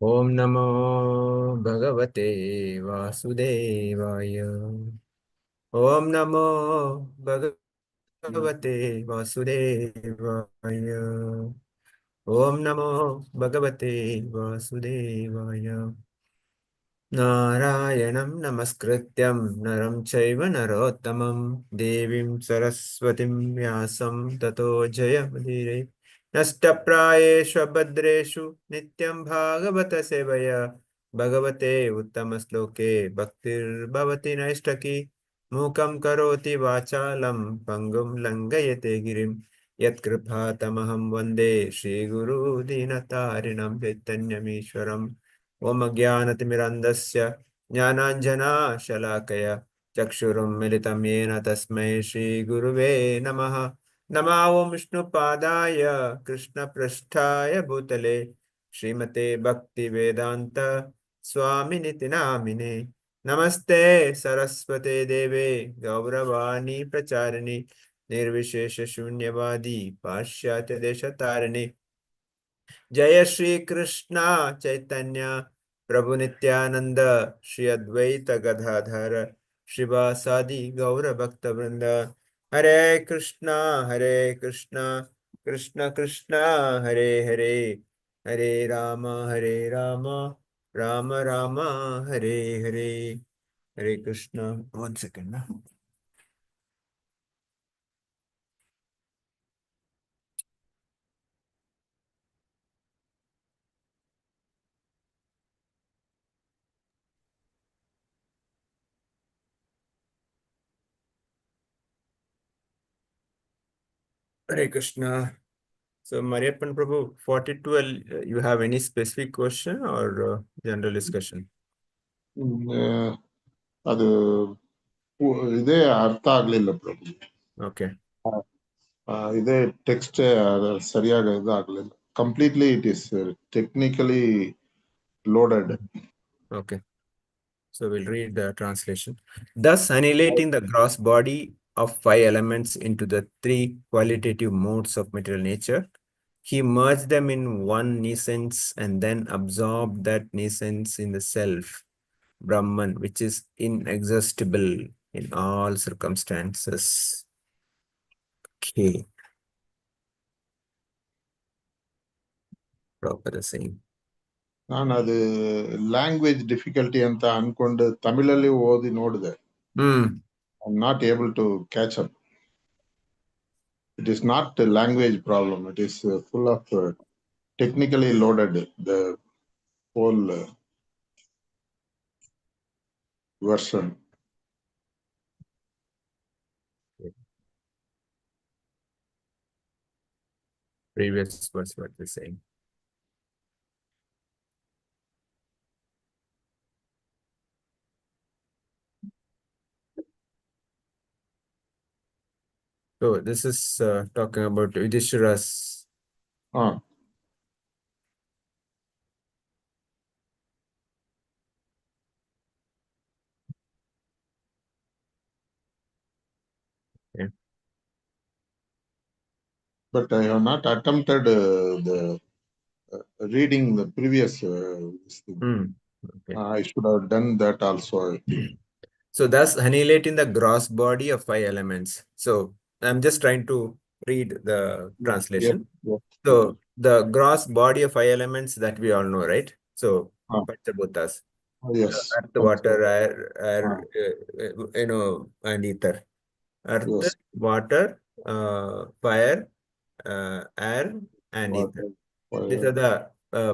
Om Namo Bhagavate Vasudevaya. Om Namo Bhagavate Vasudevaya. Om Namo Bhagavate Vasudevaya. Narayanam Namaskrityam Naram Chaiva Narottamam Devim Saraswatim Vyasam Tato Jayamudire Nastapráyeshu Bhadreshu Nityam Bhagavata Sevaya Bhagavate Uttamasloke Bhaktir Bhavati Naistaki Mukam Karoti Vachalam Pangum Langayate Girim Yat Kripatamaham Vande Shri Guru Dinatarinam Chaitanyamishwaram Om Jnanatimirandasya Jnananjana Shalakaya Chakshurum Militam Yena Tasmai Shri Guruve Namaha Nama Om Vishnu Padaya Krishna Prasthaya Bhutale Srimate Bhakti Vedanta Swami Nitinamine Namaste Saraswate Deve Gauravani Pracharini Nirvishesha Shunyavadi Pashyatya Deshatarani जय श्री कृष्णा चैतन्य प्रभु नित्यानंद श्री अद्वैत गदाधर श्रीवासादि गौर भक्त वृंद हरे Krishna Krishna Krishna Hare Hare Hare Ram Ram Ram Hare Hare Hare Krishna 1 second ना हरे Krishna. So, Mariappan Prabhu, 42, you have any specific question or general discussion? ಅದು ಇದೇ ಅರ್ಥ ಆಗ್ಲಿಲ್ಲ ಪ್ರಭು. Okay. ಇದೇ text ಸರಿಯಾಗಿ ಇದಾಗಲಿಲ್ಲ. Completely it is technically loaded. Okay. So we'll read the translation. Thus, annihilating the gross body of 5 elements into the 3 qualitative modes of material nature, he merged them in one nescience and then absorbed that nescience in the self, Brahman, which is inexhaustible in all circumstances. Okay. Proper saying. ನಾನು ಅದು language difficulty ಅಂತ ಅನ್ಕೊಂಡು ತಮಿಳಲ್ಲಿ ಓದಿ ನೋಡಿದೆ. I am not able to catch up. It is not language problem, it is full of technically loaded the whole version. Previous was what they're saying. So this is talking about Yudhishthira's. Okay. But I have not attempted the reading the previous thing. Okay. I should have done that also, I think. So thus annihilating the gross body of 5 elements. So I'm just trying to read the translation. Yes. So the gross body of 5 elements that we all know, right? So Panchabhutas. Yes. Earth, water, air, and ether. Earth, Yes. water, fire, air, and ether. These are the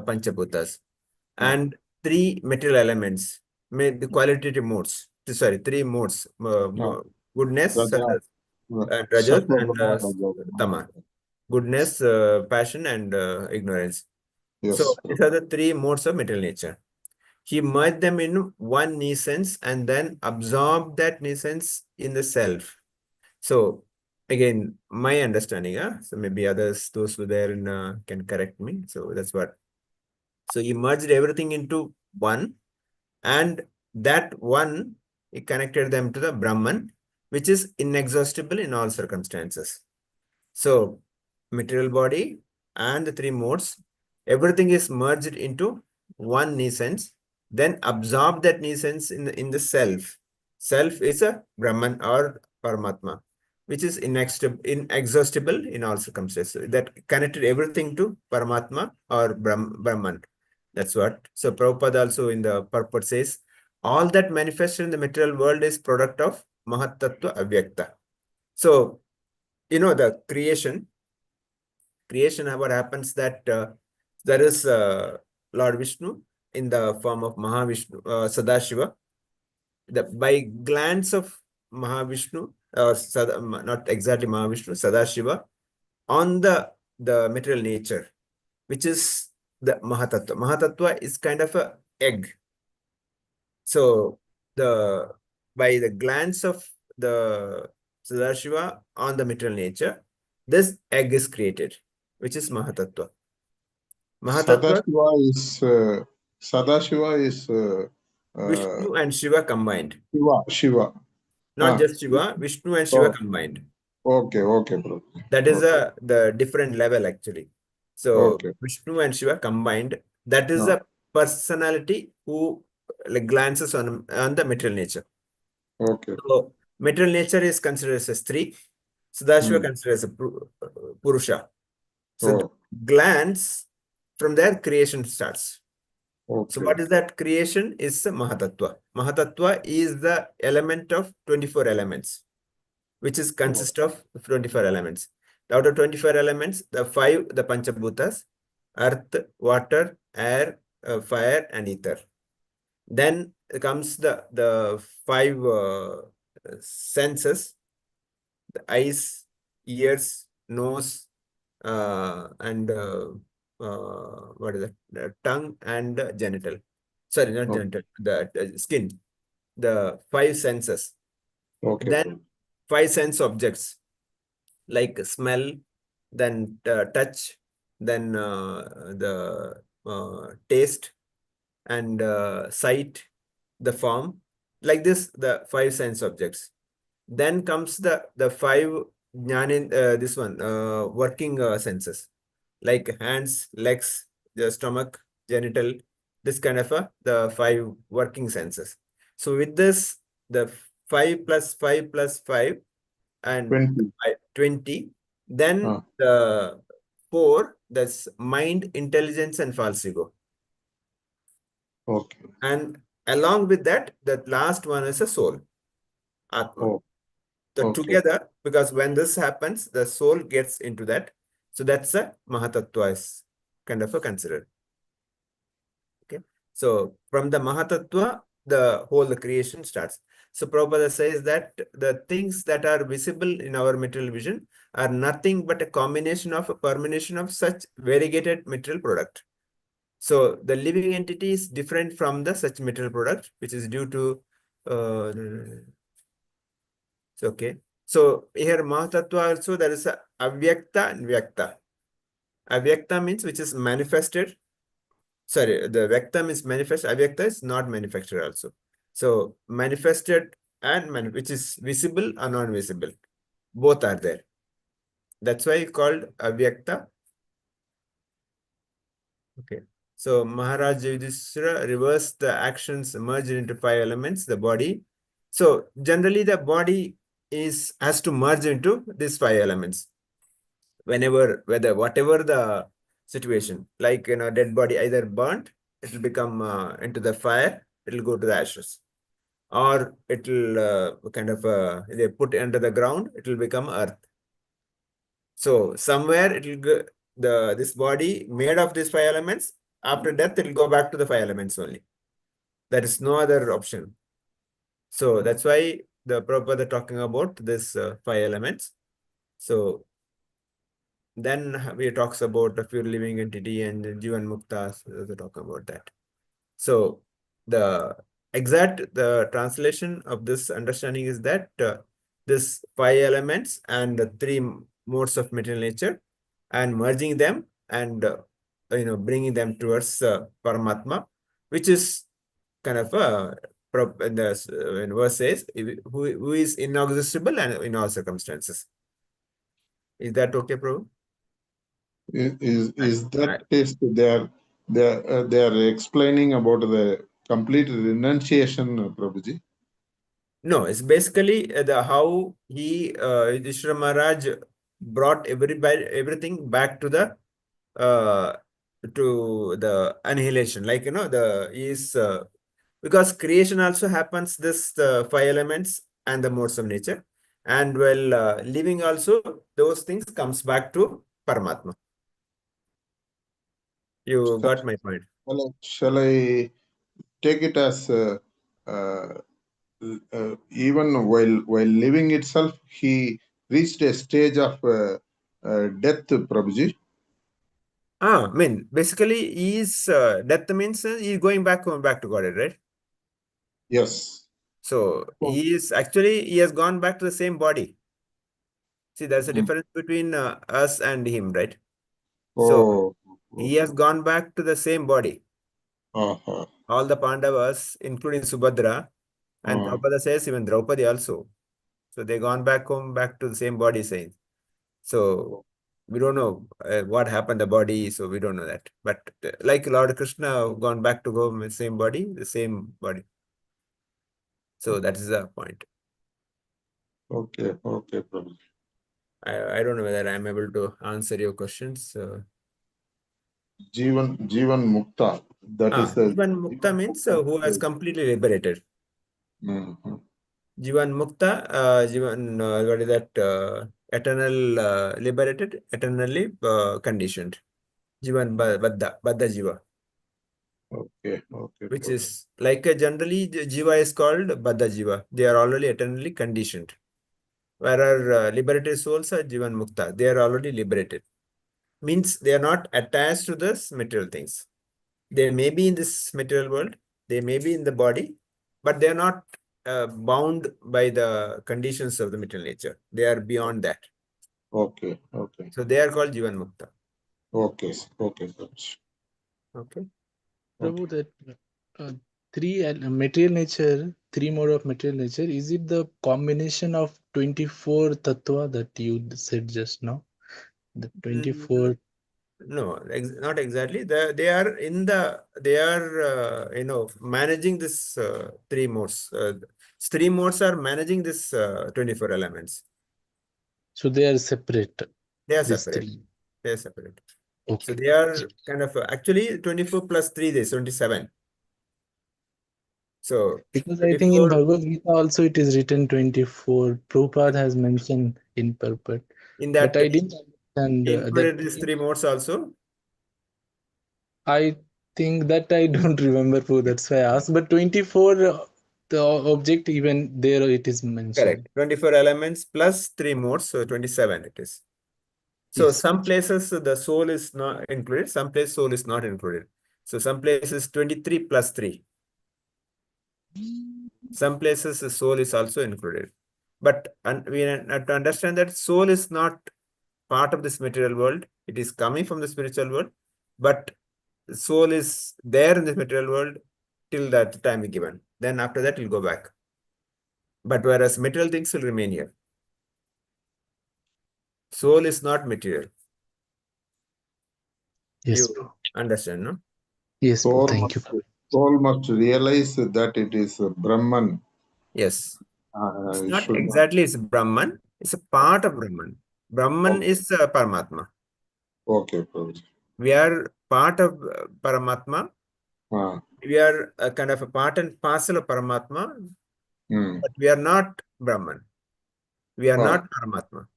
Panchabhutas. And 3 material elements, the qualitative modes. Sorry, 3 modes. Goodness, Rajas, and Tama. Goodness, passion, and ignorance. Yes. So these are the 3 modes of material nature. He merged them in one nescience and then absorbed that nescience in the self. So again, my understanding, so maybe others, those who there can correct me. So that's what. So he merged everything into one, and that one, he connected them to the Brahman, which is inexhaustible in all circumstances. So material body and the 3 modes, everything is merged into one nescience, then absorb that nescience in the self. Self is a Brahman or Paramatma, which is inexhaustible in all circumstances. That connected everything to Paramatma or Brahman. That's what. So Prabhupada also in the purport says, all that manifested in the material world is product of Mahatattva Avyakta. So, the creation, what happens that there is Lord Vishnu in the form of Mahavishnu, Sadashiva. By glance of Mahavishnu, or not exactly Mahavishnu, Sadashiva, on the material nature, which is the Mahatattva. Mahatattva is kind of a egg. So by the glance of the Sadashiva on the material nature, this egg is created, which is Mahatattva. Mahatattva, Sadashiva is Vishnu and Shiva combined. Shiva. Not just Shiva, Vishnu and Shiva combined. Okay, bro. That is the different level actually. So Vishnu and Shiva combined, that is a personality who glances on the material nature. Okay. So material nature is considered as a Stri, Sadashiva considered as a Purusha. So the glance, from there creation starts. So what is that creation? Is Mahatattva. Mahatattva is the element of 24 elements, which is consist of 24 elements. Out of 24 elements, the Panchabhutas, earth, water, air, fire, and ether. Then comes the five senses: the eyes, ears, nose, and what is that? The tongue and genital. Sorry, not genital. The skin. The five senses. Then 5 sense objects like smell, then touch, then the taste, and sight, the form. Like this, the 5 sense objects. Then comes the 5 this one working senses, like hands, legs, the stomach, genital, this kind of the 5 working senses. So with this, the 5 plus 5 plus 5 and 20. Then the 4, that's mind, intelligence, and false ego. Okay. And along with that, the last one is a soul, Atma. So together, because when this happens, the soul gets into that. So that's a Mahatattva is kind of a considered. Okay. So from the Mahatattva, the whole creation starts. So Prabhupada says that the things that are visible in our material vision are nothing but a combination of a permutation of such variegated material product. So the living entity is different from the such material product, which is due to okay. So here Mahatattva also there is a Avyakta and Vyakta. Avyakta means which is manifested. Sorry, the Vyakta means manifest. Avyakta is not manufactured also. So manifested and which is visible or non-visible. Both are there. That's why it's called Avyakta. Okay. So Maharaj Yudhishthira reversed the actions merged into 5 elements, the body. So generally the body has to merge into these 5 elements. Whatever the situation, like dead body either burnt, it will become into the fire, it will go to the ashes, or it will kind of they put under the ground, it will become earth. So somewhere it will go, this body made of these 5 elements, after death it will go back to the 5 elements only. There is no other option. So that's why the Prabhupada talking about this 5 elements. So then we talks about a pure living entity and Jivan Mukta, so talk about that. So the translation of this understanding is that this 5 elements and the 3 modes of material nature, and merging them and bringing them towards Paramatma, which is kind of in the verse says who is inexhaustible and in all circumstances. Is that okay, Prabhu? Is that test there they are explaining about the complete renunciation, Prabhuji. No, it's basically how Yudhishthira Maharaj brought everything back to the annihilation. Like, because creation also happens this five elements and the modes of nature, and while living also those things comes back to Paramatma. You got my point. Shall I take it as even while living itself, he reached a stage of death, Prabhuji? I mean, basically, death means he's going back to Godhead, right? Yes. So he has gone back to the same body. See, there's a difference between us and him, right? So he has gone back to the same body. All the Pandavas, including Subhadra, and Prabhupada says even Draupadi also. So they gone back home, back to the same body, saying. So we don't know what happened to the body, so we don't know that. But like Lord Krishna gone back to home, the same body. So that is the point. Okay, Prabhuji. I don't know whether I'm able to answer your questions. Jivan Mukta. That is the Jivan Mukta means who has completely liberated. Jivan Mukta, what is that? Eternal liberated, eternally conditioned. Jivan Baddha Jiva. Okay. Which is like generally Jiva is called Baddha Jiva. They are already eternally conditioned. Whereas liberated souls are Jivan Mukta. They are already liberated. Means they are not attached to this material things. They may be in this material world, they may be in the body, but they are not bound by the conditions of the material nature. They are beyond that. Okay. So they are called Jivan Mukta. Okay. Okay. Prabhu, that material nature, three mode of material nature, is it the combination of 24 tattva that you said just now? The 24. No, not exactly. They are managing this three modes. Three modes are managing this 24 elements. So they are separate. They are these separate. three. They are separate. Okay. So they are kind of actually 24 plus 3 is 27. So because I think in 24, Bhagavad Gita also it is written 24. Prabhupada has mentioned in purport. in that But I didn't understand included that. these three modes also. I think that I don't remember who, that's why I asked. But 24, the object, even there it is mentioned. Correct. 24 elements plus 3 modes, so 27 it is. So Yes. some places the soul is not included, some places soul is not included. So some places 23 plus 3. Some places the soul is also included. But we have to understand that soul is not part of this material world. It is coming from the spiritual world. But soul is there in this material world till that time given. Then after that, it will go back. But whereas material things will remain here. Soul is not material. Yes, You bro. understand, no? Yes, bro. Thank you. Soul must realize that it is Brahman. Yes. It's not should exactly it's Brahman. It's a part of Brahman. Brahman is Paramatma. Okay, Prabhuji. We are part of Paramatma. We are a kind of a part and parcel of Paramatma, but we are not Brahman. We are not Paramatma.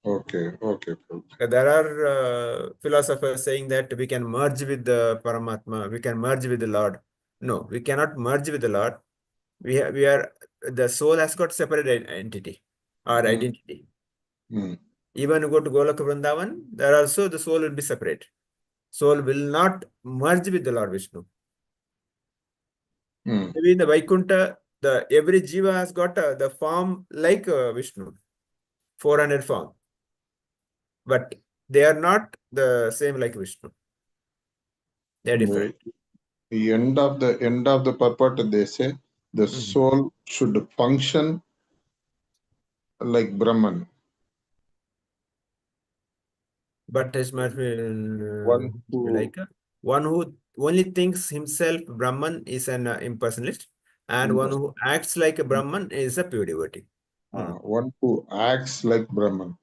Okay, Prabhuji. There are philosophers saying that we can merge with the Paramatma, we can merge with the Lord. No, we cannot merge with the Lord. The soul has got separate entity or identity. Even you go to Golok Vrindavan, there also the soul will be separate. Soul will not merge with the Lord Vishnu. Maybe in the Vaikuntha, every jiva has got the form like Vishnu, 400 form. But they are not the same like Vishnu. They are different. The end of the purport, they say the soul should function like Brahman. But it's not One who like One who only thinks himself Brahman is an impersonalist, and one who acts like a Brahman is a pure devotee. One who acts like Brahman.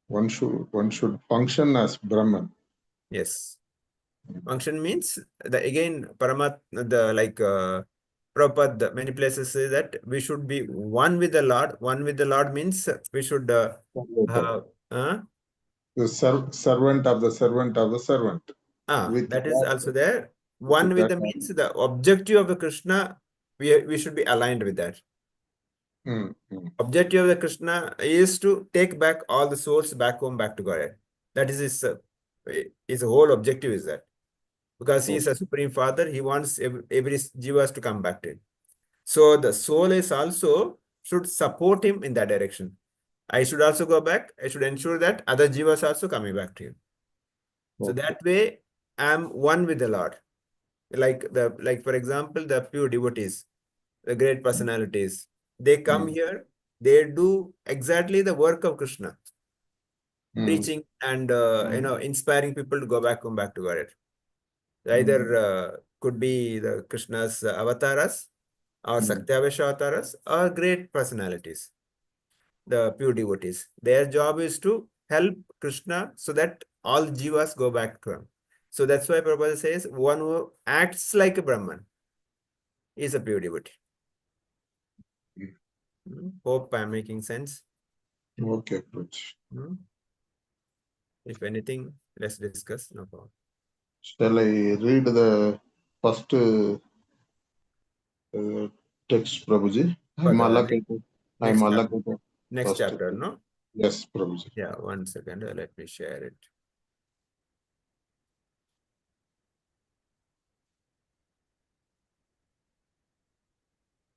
One should function as Brahman. Yes. Function means again Prabhupada, many places say that we should be one with the Lord. One with the Lord means we should The servant of the servant of the servant. That is also there. One with the means the objective of the Krishna, we should be aligned with that. Objective of the Krishna is to take back all the souls back home, back to Godhead. That is his whole objective is that. Because he is a Supreme Father, he wants every jivas to come back to him. So the soul is also should support him in that direction. I should also go back. I should ensure that other jivas also coming back to him. So that way, I'm one with the Lord. Like for example, the pure devotees, the great personalities, they come here, they do exactly the work of Krishna, teaching and inspiring people to go back home, back to Godhead. Either could be the Krishna's avatars or Satyavesha avatars or great personalities, the pure devotees. Their job is to help Krishna so that all jivas go back to him. So that's why Prabhupada says one who acts like a Brahman is a pure devotee. Hope I'm making sense. Okay. If anything, let's discuss. No problem. Shall I read the first text, Prabhuji? I'm allocated. Next chapter, no? Yes, Prabhuji. Yeah, 1 second. Let me share it.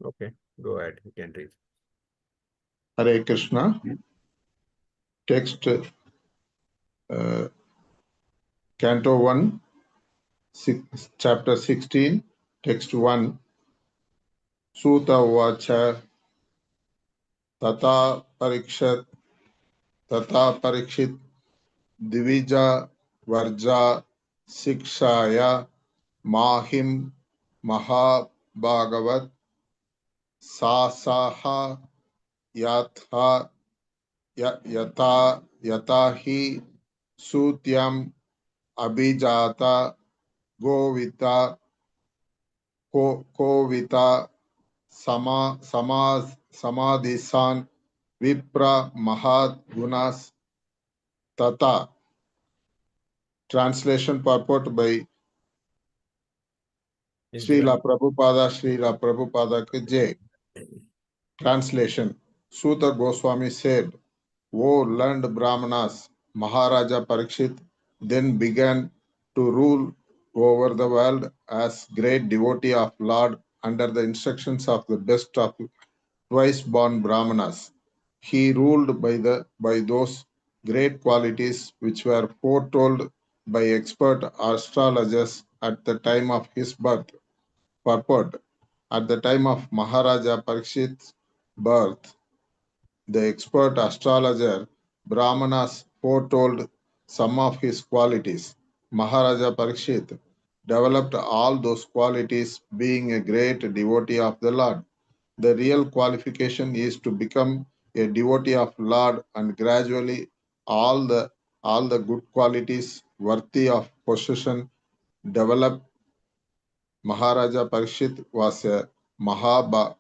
Okay, go ahead. You can read. Hare Krishna. Text Canto 1, Chapter 16, Text 1. Suta Vacha Tata Parikshit Divija Varja Sikshaya Mahim Mahabhagavat Sasaha Yatha Yatahi Sutyam Abhijata Govita Kovita Samadhisan Vipra Mahad Gunas Tata. Translation purport by Srila Prabhupada Ki Jai. Translation. Suta Goswami said, O learned Brahmanas, Maharaja Parikshit then began to rule over the world as great devotee of Lord under the instructions of the best of twice-born Brahmanas. He ruled by those great qualities which were foretold by expert astrologers at the time of his birth. Purport. At the time of Maharaja Parikshit's birth, the expert astrologer Brahmanas foretold some of his qualities. Maharaja Parikshit developed all those qualities being a great devotee of the Lord. The real qualification is to become a devotee of Lord, and gradually all the good qualities worthy of possession develop. Maharaja Parikshit was a Bhagavata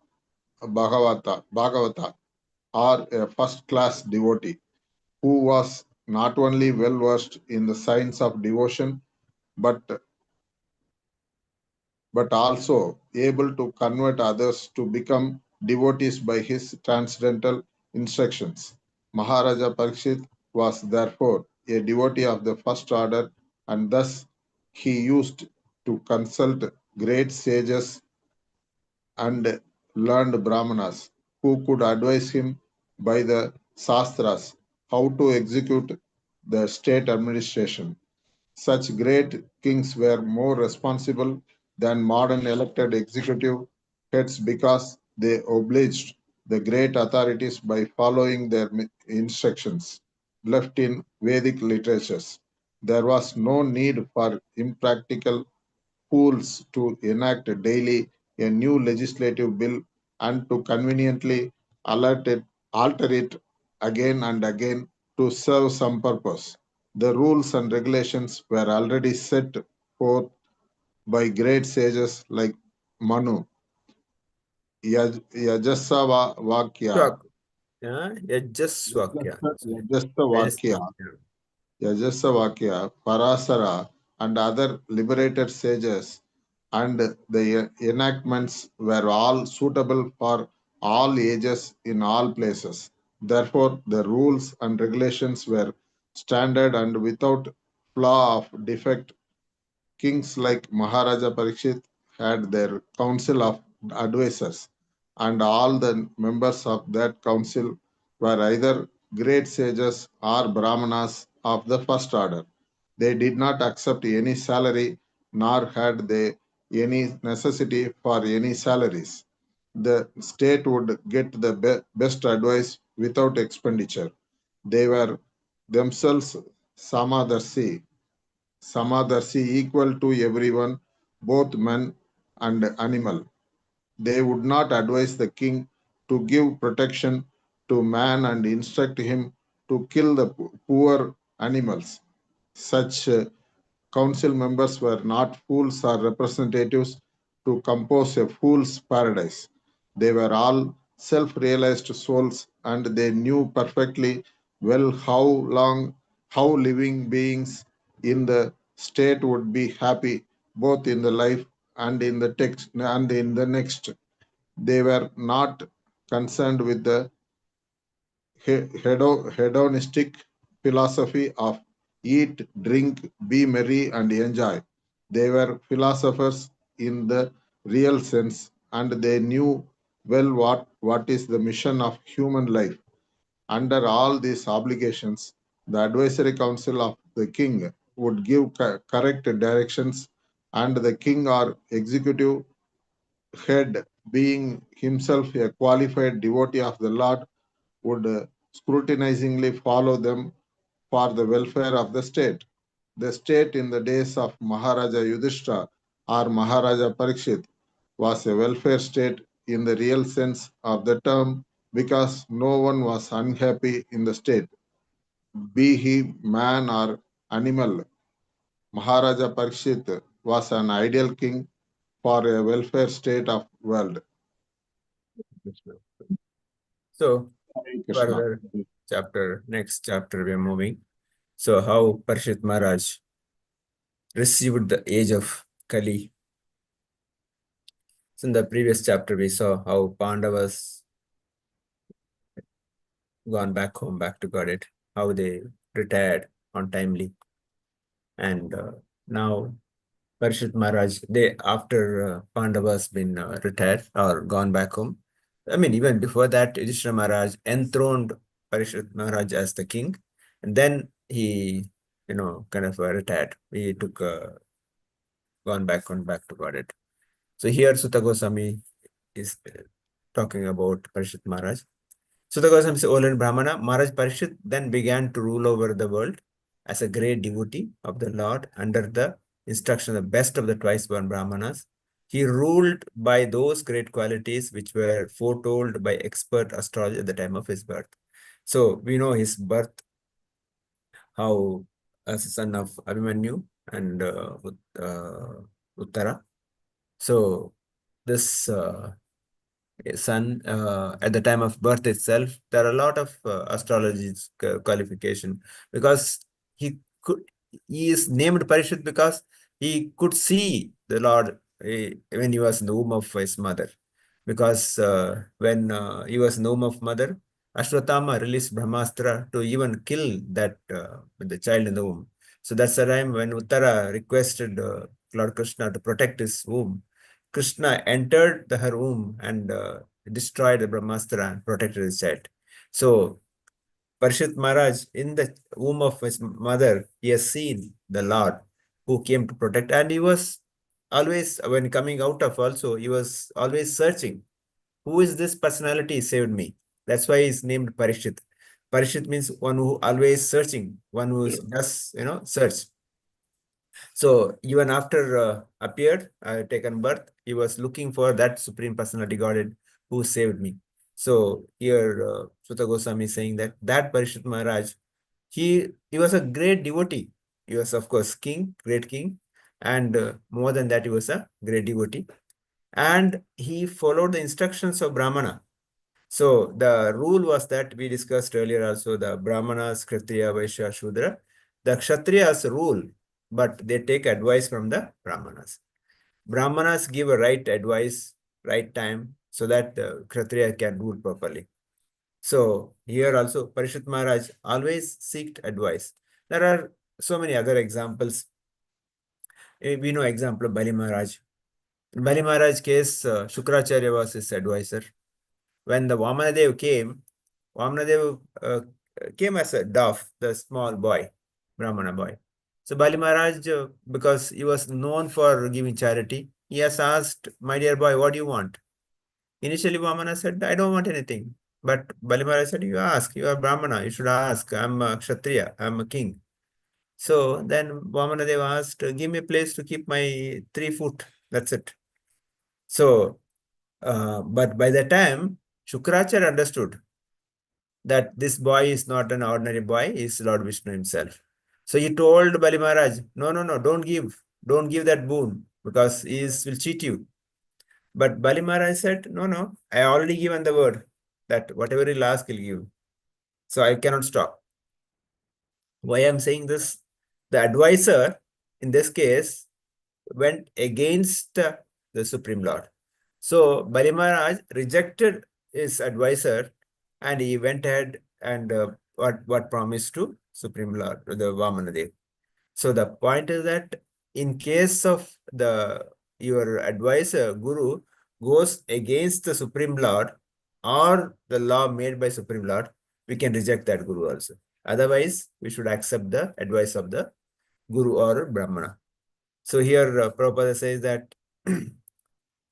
or a first-class devotee who was not only well-versed in the science of devotion but also able to convert others to become devotees by his transcendental instructions. Maharaja Parikshit was therefore a devotee of the first order, and thus he used to consult great sages and learned Brahmanas who could advise him by the Shastras how to execute the state administration. Such great kings were more responsible than modern elected executive heads because they obliged the great authorities by following their instructions left in Vedic literatures. There was no need for impractical fools to enact daily a new legislative bill and to conveniently alter it again and again to serve some purpose. The rules and regulations were already set forth by great sages like Manu, Yajasavakya, Swak. Yeah, just Swakya. Yajasavakya, Yajasavakya, Parasara, and other liberated sages, and the enactments were all suitable for all ages in all places. Therefore, the rules and regulations were standard and without flaw of defect. Kings like Maharaja Parikshit had their council of advisors, and all the members of that council were either great sages or brahmanas of the first order. They did not accept any salary, nor had they any necessity for any salaries. The state would get the best advice without expenditure. They were themselves Samadarsi, Samadarshi equal to everyone, both man and animal. They would not advise the king to give protection to man and instruct him to kill the poor animals. Such council members were not fools or representatives to compose a fool's paradise. They were all self realized souls and they knew perfectly well how living beings in the state would be happy both in the life and in the text and in the next. They were not concerned with the hedonistic philosophy of eat, drink, be merry, and enjoy. They were philosophers in the real sense, and they knew well what is the mission of human life. Under all these obligations, the advisory council of the king would give correct directions, and the king or executive head, being himself a qualified devotee of the Lord, would scrutinizingly follow them for the welfare of the state. The state in the days of Maharaja Yudhishthira or Maharaja Parikshit was a welfare state in the real sense of the term because no one was unhappy in the state, be he man or animal. Maharaja Parikshit was an ideal king for a welfare state of world. So, Hare Krishna. further next chapter, we are moving. So, how Parshit Maharaj received the age of Kali. So, in the previous chapter, we saw how Pandavas gone back home, back to Godhead, how they retired untimely. And now Parshit Maharaj, they after Pandavas been retired or gone back home. I mean, even before that, Yudhishthira Maharaj enthroned Parshit Maharaj as the king, and then he, kind of retired. He took gone back to Godhead. So here Sutta Goswami is talking about Parshit Maharaj. Sutta Goswami says, O Lord Brahmana, Maharaj Parishit then began to rule over the world as a great devotee of the Lord under the instruction of the best of the twice-born Brahmanas. He ruled by those great qualities which were foretold by expert astrologers at the time of his birth. So we know his birth, how as a son of Abhimanyu and Uttara. So this son at the time of birth itself, there are a lot of astrology's qualification because he is named Parishit because he could see the Lord when he was in the womb of his mother. Because when he was in the womb of mother, Ashwatthama released Brahmastra to even kill that the child in the womb. So that's the time when Uttara requested Lord Krishna to protect his womb. Krishna entered her womb and destroyed the Brahmastra and protected his child. So Parshit Maharaj, in the womb of his mother, he has seen the Lord who came to protect, and he was always, when coming out of also, he was always searching. Who is this personality saved me? That's why he's named Parishit. Parishit means one who always searching, one who does, search. So even after appeared, taken birth, he was looking for that Supreme Personality Godhead who saved me. So here Sutta Goswami is saying that Parishit Maharaj, he was a great devotee. He was, of course, king, great king. And more than that, he was a great devotee. And he followed the instructions of Brahmana. So the rule was that we discussed earlier also, the Brahmanas, Kshatriya, Vaishya, Shudra. The Kshatriyas rule, but they take advice from the Brahmanas. Brahmanas give a right advice, right time, so that the Kshatriya can rule properly. So here also, Parishit Maharaj always seeked advice. There are so many other examples. We know example of Bali Maharaj. In Bali Maharaj case, Shukracharya was his advisor. When the Vamanadev came, Vamanadev came as a dove, the small boy, Brahmana boy. So Bali Maharaj, because he was known for giving charity, he has asked, my dear boy, what do you want? Initially, Vamana said, I don't want anything. But Bali Maharaj said, you ask, you are Brahmana, you should ask. I'm a Kshatriya, I'm a king. So then Vamanadev asked, give me a place to keep my 3 foot. That's it. So, but by the time, Shukracharya understood that this boy is not an ordinary boy, he is Lord Vishnu himself. So he told Bali Maharaj, no, don't give that boon, because he will cheat you. But Bali Maharaj said, no, I already given the word that whatever he'll ask, he'll give. So I cannot stop. Why I'm saying this? The advisor, in this case, went against the Supreme Lord. So Bali Maharaj rejected his advisor and he went ahead and what promised to Supreme Lord, the Vamanadev. So the point is that in case of your advisor, Guru, goes against the Supreme Lord or the law made by Supreme Lord, we can reject that Guru also. Otherwise, we should accept the advice of the Guru or Brahmana. So here Prabhupada says that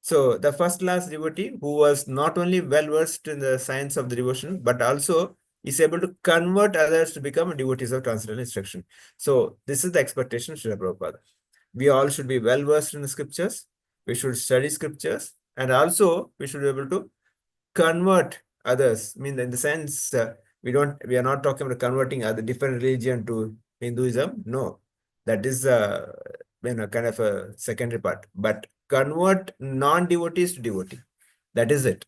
so the first class devotee who was not only well versed in the science of the devotion, but also is able to convert others to become devotees of transcendental instruction. So this is the expectation of Srila Prabhupada. We all should be well versed in the scriptures. We should study scriptures, and also we should be able to convert others. I mean, in the sense, we are not talking about converting other different religion to Hinduism. No, that is kind of a secondary part. But convert non-devotees to devotee. That is it.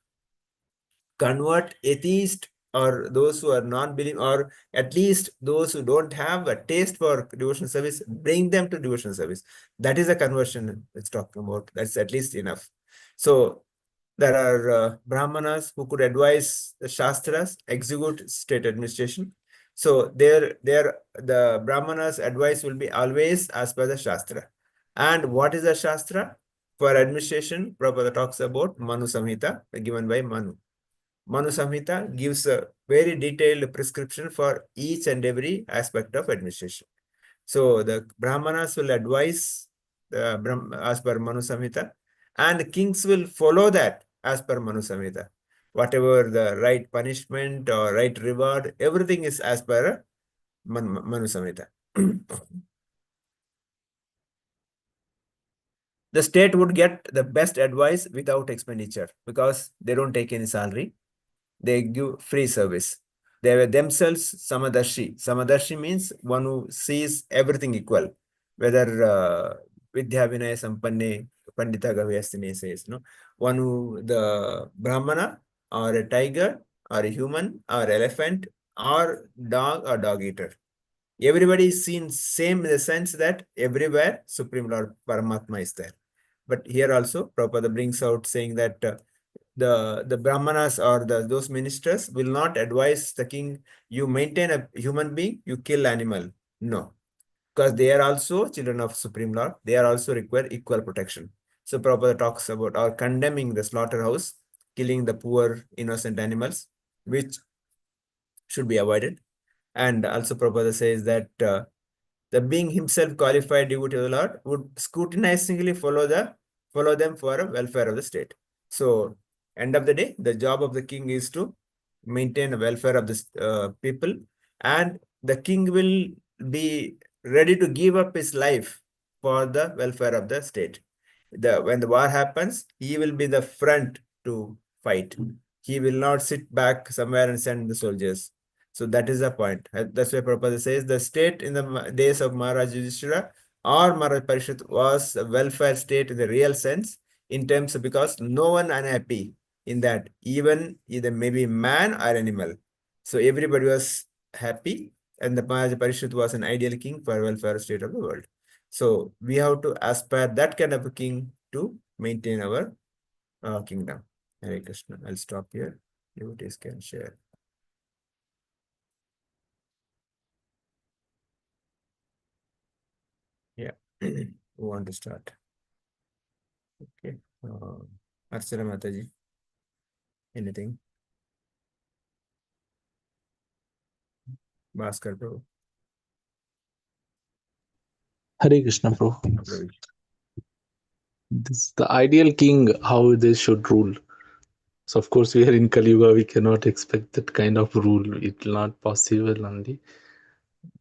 Convert atheist or those who are non-believing, or at least those who don't have a taste for devotional service, bring them to devotional service. That is a conversion it's talking about. That's at least enough. So there are Brahmanas who could advise the Shastras, execute state administration. So the Brahmanas' advice will be always as per the Shastra. And what is the Shastra? For administration, Prabhupada talks about Manu Samhita, given by Manu. Manu Samhita gives a very detailed prescription for each and every aspect of administration. So the Brahmanas will advise as per Manu Samhita, and the kings will follow that as per Manu Samhita. Whatever the right punishment or right reward, everything is as per Manu Samhita. The state would get the best advice without expenditure because they don't take any salary. They give free service. They were themselves Samadarshi. Samadarshi means one who sees everything equal, whether Vidya Vinaya Sampanne, Pandita Gavyastine says, no? One who, the Brahmana or a tiger or a human or elephant or dog eater. Everybody is seen same in the sense that everywhere Supreme Lord Paramatma is there. But here also Prabhupada brings out saying that the Brahmanas or those ministers will not advise the king, you maintain a human being, you kill animal. No, because they are also children of Supreme Lord. They are also require equal protection. So Prabhupada talks about or condemning the slaughterhouse, killing the poor innocent animals, which should be avoided. And also Prabhupada says that the being himself qualified devotee of the Lord would scrutinizingly follow them for a welfare of the state. So end of the day, the job of the king is to maintain the welfare of the people, and the king will be ready to give up his life for the welfare of the state. When the war happens, he will be the front to fight. He will not sit back somewhere and send the soldiers. So that is the point. That's why Prabhupada says the state in the days of Maharaj Yudhishthira or Maharaj Parishit was a welfare state in the real sense, in terms of, because no one unhappy in that, even either maybe man or animal. So everybody was happy, and the Maharaj Parishit was an ideal king for welfare state of the world. So we have to aspire that kind of a king to maintain our kingdom. Hare Krishna. I'll stop here. Devotees can share. Yeah. Who want to start? Okay. Archana Mataji. Anything? Bhaskar Prabhu. Hare Krishna, bro. Prabhu. This the ideal king, how they should rule. So of course we are in Kali Yuga, we cannot expect that kind of rule. It's not possible only.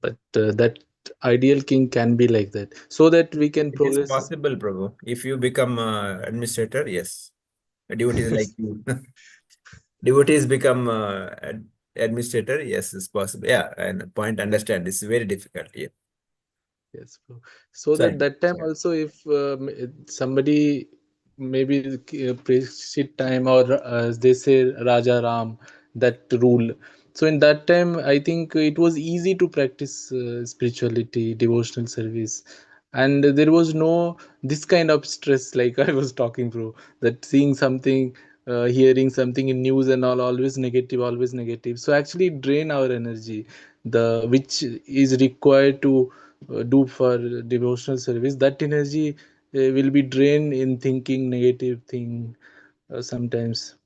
But that ideal king can be like that, so that we can It is progress. possible, Prabhu. If you become administrator, yes. Devotees like you. Devotees become administrator, yes, it's possible. Yeah, and point understand. It's very difficult. Yeah. Yes, bro. So Sorry. that time also, if somebody maybe Preshit time, or as they say Raja Ram, that rule. So in that time, I think it was easy to practice spirituality, devotional service, and there was no this kind of stress like I was talking, bro. That seeing something, hearing something in news and all, always negative, always negative. So actually, it drain our energy, the which is required to do for devotional service. That energy will be drained in thinking negative thing. Sometimes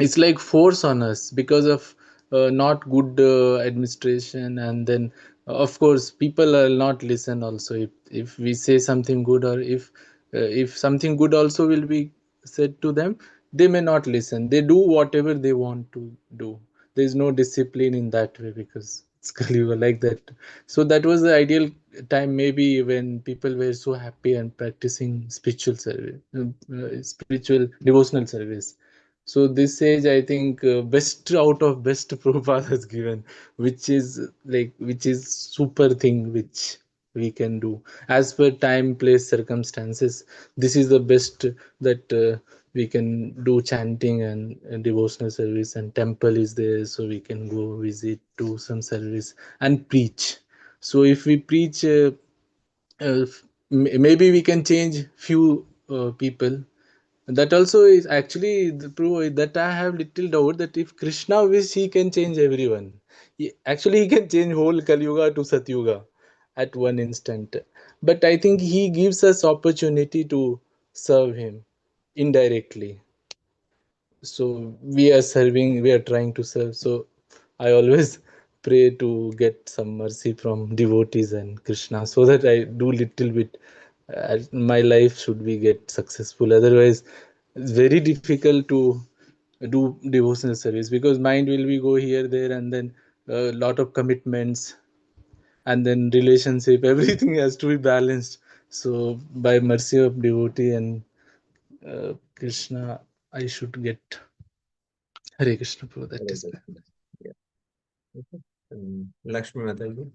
it's like force on us because of not good administration. And then of course people will not listen also, if we say something good, or if something good also will be said to them, they may not listen. They do whatever they want to do. There is no discipline in that way, because it's Kali Yuga like that. So that was the ideal time, maybe, when people were so happy and practicing spiritual service, spiritual devotional service. So this age, I think, best out of best Prabhupada has given, which is super thing which we can do as per time, place, circumstances. This is the best that we can do, chanting and devotional service, and temple is there, so we can go visit, do some service and preach. So if we preach, maybe we can change few people. That also is actually the proof that I have little doubt that if Krishna wish, he can change everyone. Actually, he can change whole Kali Yuga to Satyuga at one instant. But I think he gives us opportunity to serve him indirectly. So we are serving, we are trying to serve. So I always pray to get some mercy from devotees and Krishna, so that I do little bit. My life should be get successful. Otherwise, it's very difficult to do devotional service, because mind will be go here, there, and then a lot of commitments, and then relationship. Everything has to be balanced. So by mercy of devotee and Krishna, I should get. Hare Krishna, Prabhu. That Hare is my. Krishna. Yeah. Okay. Lakshmi Mataji.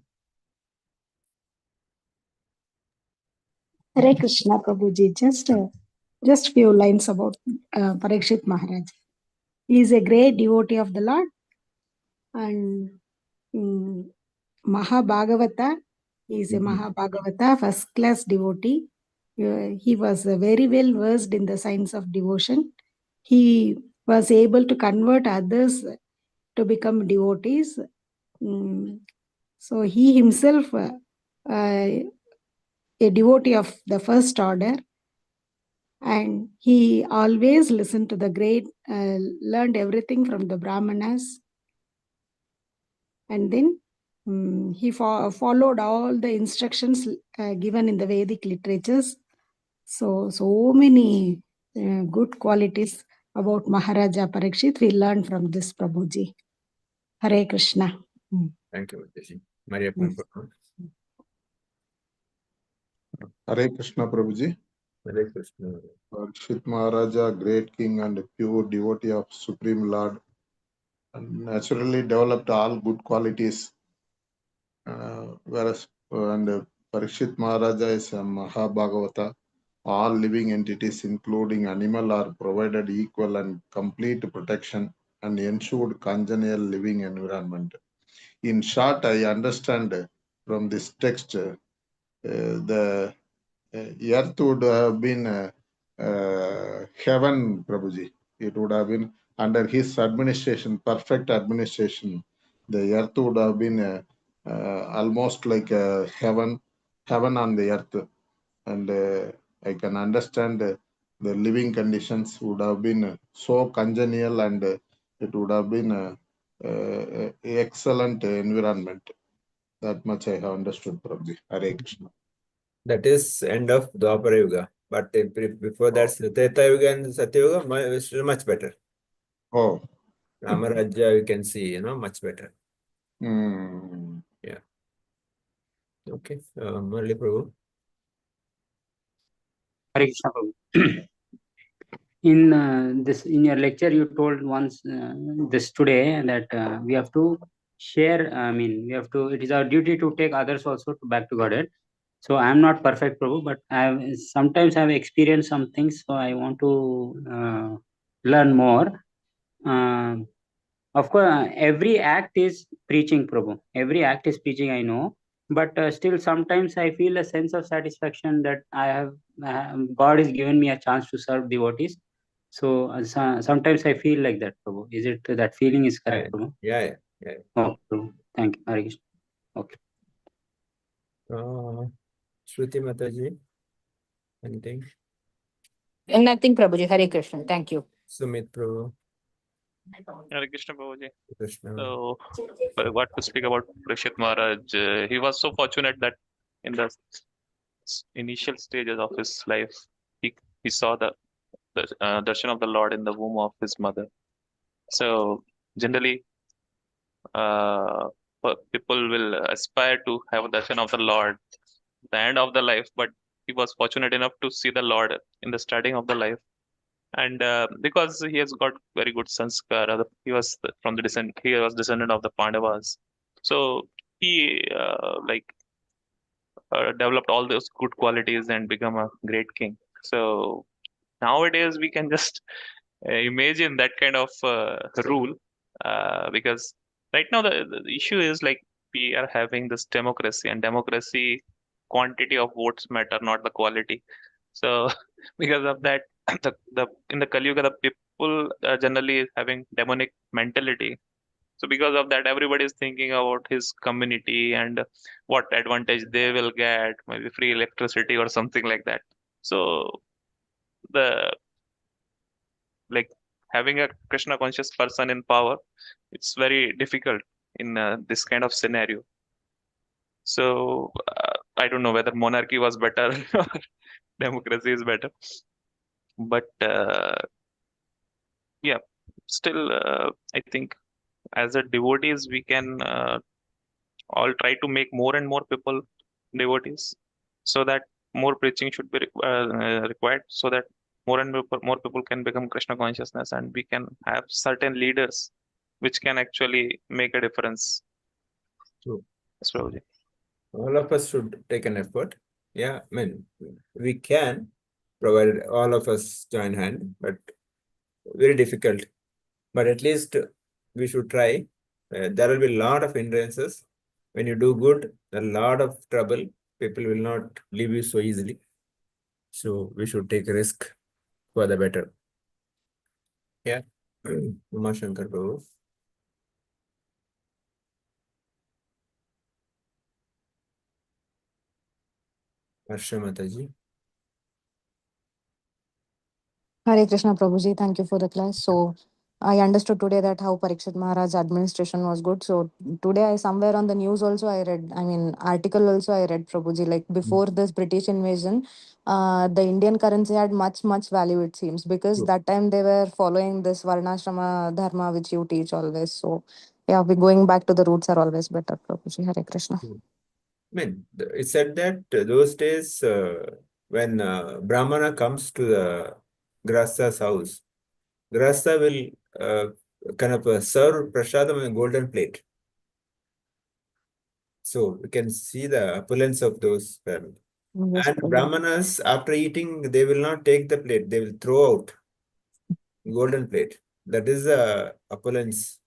Hare Krishna, Prabhuji. Just few lines about Parikshit Maharaj. He is a great devotee of the Lord, and Mahabhagavata. He is a Mahabhagavata, first class devotee. He was very well versed in the science of devotion. He was able to convert others to become devotees. So he himself, a devotee of the first order, and he always listened to the great, learned everything from the Brahmanas, and then he followed all the instructions given in the Vedic literatures. So many good qualities about Maharaja Parikshit we learned from this Prabhuji. Hare Krishna. Thank you, Mataji. Maria Yes. Prabhu. Hare Krishna Prabhuji. Hare Krishna. Parikshit Maharaja, great king and pure devotee of Supreme Lord, and naturally developed all good qualities. Whereas Parikshit Maharaja is a Mahabhagavata. All living entities, including animal, are provided equal and complete protection and ensured congenial living environment. In short, I understand from this text the earth would have been heaven, Prabhuji. It would have been under his administration, perfect administration. The earth would have been almost like a heaven on the earth. And I can understand the living conditions would have been so congenial, and it would have been a excellent environment. That much I have understood, Prabhuji. Hare Krishna. That is end of Dwapara Yuga. But before that, Treta Yuga and Satya Yuga is much better. Oh. Ramarajya, you can see, much better. Yeah. Okay. Murali Prabhu. Hare Krishna Prabhu. In your lecture, you told once this today that we have to share. It is our duty to take others also back to Godhead. So I am not perfect, Prabhu, but sometimes I have experienced some things, so I want to learn more. Of course, every act is preaching, Prabhu. Every act is preaching, I know. But still, sometimes I feel a sense of satisfaction that God has given me a chance to serve devotees. So sometimes I feel like that, Prabhu. Is it that feeling is correct, Prabhu? Yeah. Oh, Prabhu. Thank you, Hare Krishna. Okay. Shruti Mataji, anything? Nothing, Prabhuji. Hare Krishna. Thank you. Sumit Prabhu. Hare Krishna Prabhuji. Krishna. So, what to speak about Parikshit Maharaj? He was so fortunate that in the initial stages of his life, he saw the darshan of the Lord in the womb of his mother. So, generally, people will aspire to have a darshan of the Lord at the end of the life, but he was fortunate enough to see the Lord in the starting of the life. And because he has got very good sanskar, he was descendant of the Pandavas, so he developed all those good qualities and become a great king. So nowadays we can just imagine that kind of rule, because right now the issue is like we are having this democracy, and democracy, quantity of votes matter, not the quality. So because of that, in the Kali Yuga, the people are generally having demonic mentality. So because of that, everybody is thinking about his community and what advantage they will get, maybe free electricity or something like that. So the having a Krishna conscious person in power, it's very difficult in this kind of scenario. So I don't know whether monarchy was better or democracy is better, but yeah, still I think as a devotees we can all try to make more and more people devotees, so that more preaching should be required, so that more and more people can become Krishna consciousness, and we can have certain leaders which can actually make a difference. True. Yes, Prabhuji. All of us should take an effort. Yeah, I mean, we can, provided all of us join hand, but very difficult. But at least we should try. There will be a lot of hindrances. When you do good, a lot of trouble. People will not leave you so easily. So we should take a risk for the better. Yeah. Uma Shankar Prabhu. Harsha Mataji. Hare Krishna Prabhuji, thank you for the class. So I understood today that how Parikshit Maharaj's administration was good. So today I somewhere on the news also I read, article also I read, Prabhuji, like before this British invasion, the Indian currency had much value, it seems, because that time they were following this Varnashrama Dharma which you teach always. So yeah, we going back to the roots are always better, Prabhuji. Hare Krishna. mean, it said that those days when Brahmana comes to the Grasta's house, Grasta will kind of serve prasadam in a golden plate. So we can see the opulence of those families. Yes, And Prabhuji. Brahmanas, after eating, they will not take the plate, they will throw out golden plate. That is the opulence.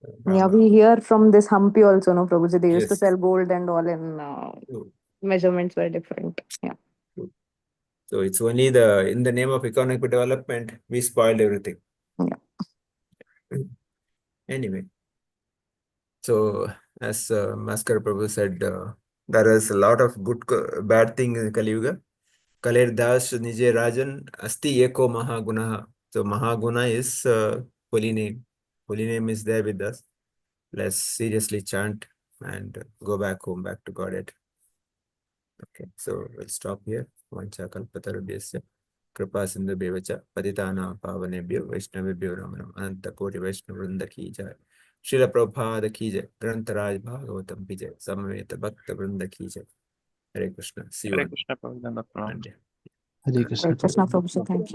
Yeah, Brahmana. we hear from this Hampi also, no, Prabhuji. They used to Yes. sell gold and all, and True. measurements were different. Yeah. True. So it's only in the name of economic development, we spoiled everything. Yeah. Anyway, so as Maskar Prabhu said, there is a lot of bad thing in Kali Yuga. Kalir Das Nije Rajan Asti Eko Mahagunaha. So Mahaguna is holy name. Holy name is there with us. Let's seriously chant and go back home, back to Godhead. Okay, so we'll stop here. Vancha kalpatarubhyasya kripa sindhu bevacha patitana pavanebhyo vaishnavebhyo namanam ananta koti vaishnavrinda ki jai. Srila Prabhupada ki jai. Grantaraj Bhagavatam ki jai. Samaveta Bhakta Vrinda ki jai. Hare Krishna. See you Hare on Krishna, Prabhupada. Monday. Hare Krishna. Krishna Prabhuji, thank you.